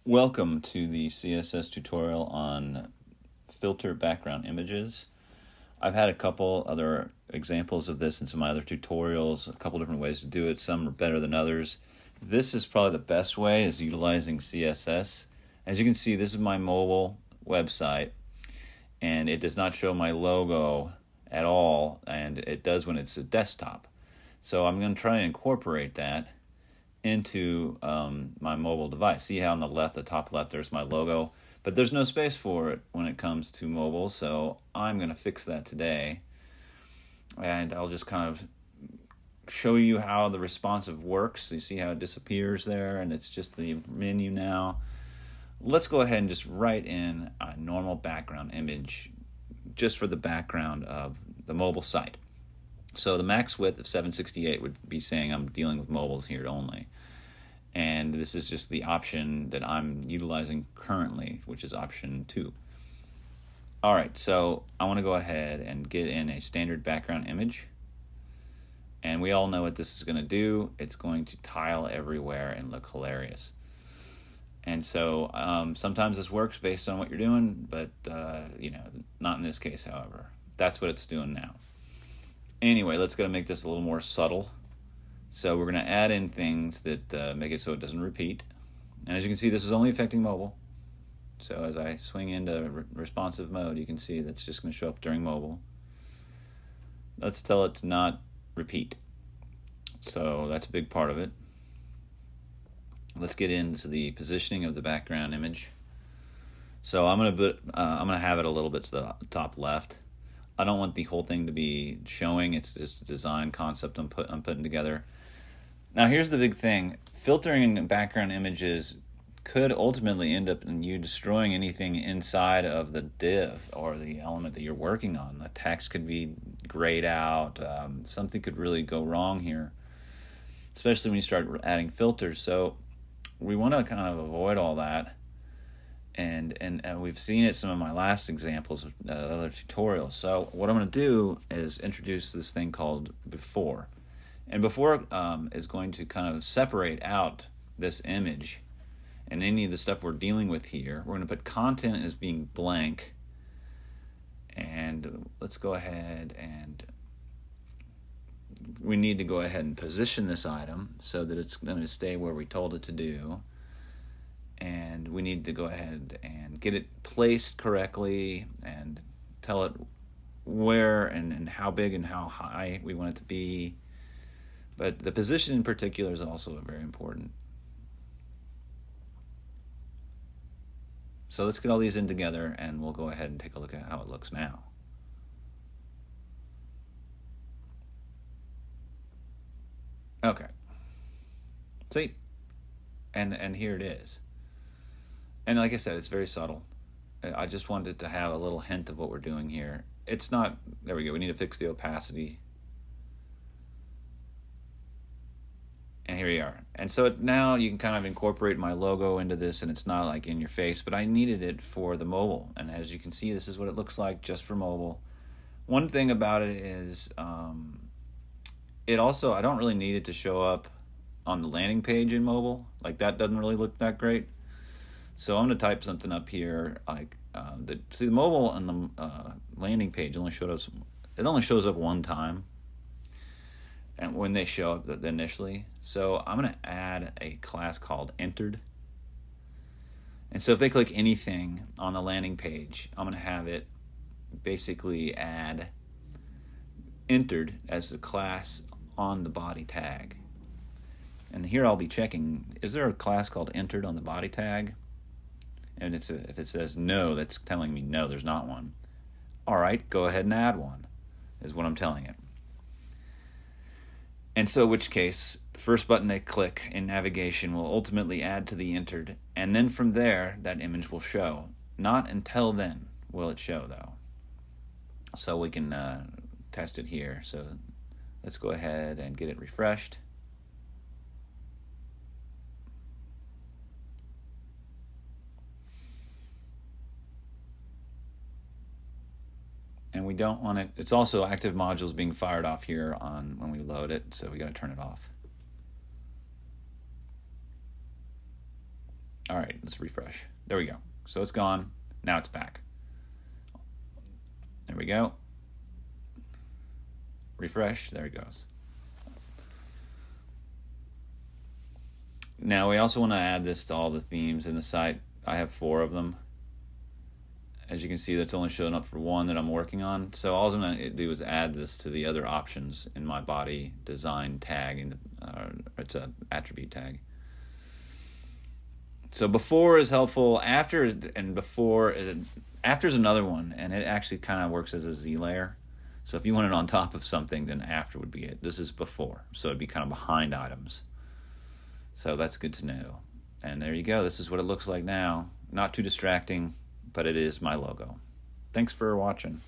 Welcome to the CSS tutorial on filter background images. I've had a couple other examples of this in some other tutorials, a couple different ways to do it. Some are better than others. This is probably the best way, is utilizing CSS. As you can see, this is my mobile website, and it does not show my logo at all, and it does when it's a desktop. So I'm going to try and incorporate that into my mobile device. See how on the left, the top left, there's my logo, but there's no space for it when it comes to mobile, so I'm going to fix that today. And I'll just kind of show you how the responsive works. You see how it disappears there, and it's just the menu now. Let's go ahead and just write in a normal background image just for the background of the mobile site. So the max width of 768 would be saying I'm dealing with mobiles here only. And this is just the option that I'm utilizing currently, which is option 2. All right, so I want to go ahead and get in a standard background image. And we all know what this is going to do. It's going to tile everywhere and look hilarious. And so sometimes this works based on what you're doing, but not in this case, however. That's what it's doing now. Anyway, let's go make this a little more subtle. So we're going to add in things that make it so it doesn't repeat. And as you can see, this is only affecting mobile. So as I swing into responsive mode, you can see that's just going to show up during mobile. Let's tell it to not repeat. So that's a big part of it. Let's get into the positioning of the background image. So I'm going to have it a little bit to the top left. I don't want the whole thing to be showing. It's just a design concept I'm putting together. Now here's the big thing. Filtering background images could ultimately end up in you destroying anything inside of the div or the element that you're working on. The text could be grayed out. Something could really go wrong here, especially when you start adding filters. So we want to kind of avoid all that. And we've seen it in some of my last examples of other tutorials. So what I'm going to do is introduce this thing called before. And before is going to kind of separate out this image and any of the stuff we're dealing with here. We're going to put content as being blank. And let's go ahead and we need to go ahead and position this item so that it's going to stay where we told it to do. And we need to go ahead and get it placed correctly and tell it where and how big and how high we want it to be. But the position in particular is also very important. So let's get all these in together and we'll go ahead and take a look at how it looks now. Okay. See? And here it is. And like I said, it's very subtle. I just wanted to have a little hint of what we're doing here. It's not, there we go, we need to fix the opacity. And here we are. And so now you can kind of incorporate my logo into this, and it's not like in your face, but I needed it for the mobile. And as you can see, this is what it looks like just for mobile. One thing about it is, it also, I don't really need it to show up on the landing page in mobile. Like that doesn't really look that great. So I'm going to type something up here like see the mobile and the landing page only shows up one time, and when they show up initially. So I'm going to add a class called entered. And so if they click anything on the landing page, I'm going to have it basically add entered as the class on the body tag. And here I'll be checking, is there a class called entered on the body tag? And if it says no, that's telling me no, there's not one. All right, go ahead and add one, is what I'm telling it. And so in which case, the first button I click in navigation will ultimately add to the entered, and then from there, that image will show. Not until then will it show, though. So we can test it here. So let's go ahead and get it refreshed. And we don't want it, it's also active modules being fired off here on when we load it, so we got to turn it off. All right, let's refresh. There we go. So it's gone. Now it's back. There we go. Refresh. There it goes. Now we also want to add this to all the themes in the site. I have 4 of them. As you can see, that's only showing up for one that I'm working on. So all I'm going to do is add this to the other options in my body design tag, and it's an attribute tag. So before is helpful. After and before, after is another one, and it actually kind of works as a Z layer. So if you want it on top of something, then after would be it. This is before, so it'd be kind of behind items. So that's good to know. And there you go. This is what it looks like now. Not too distracting, but it is my logo. Thanks for watching.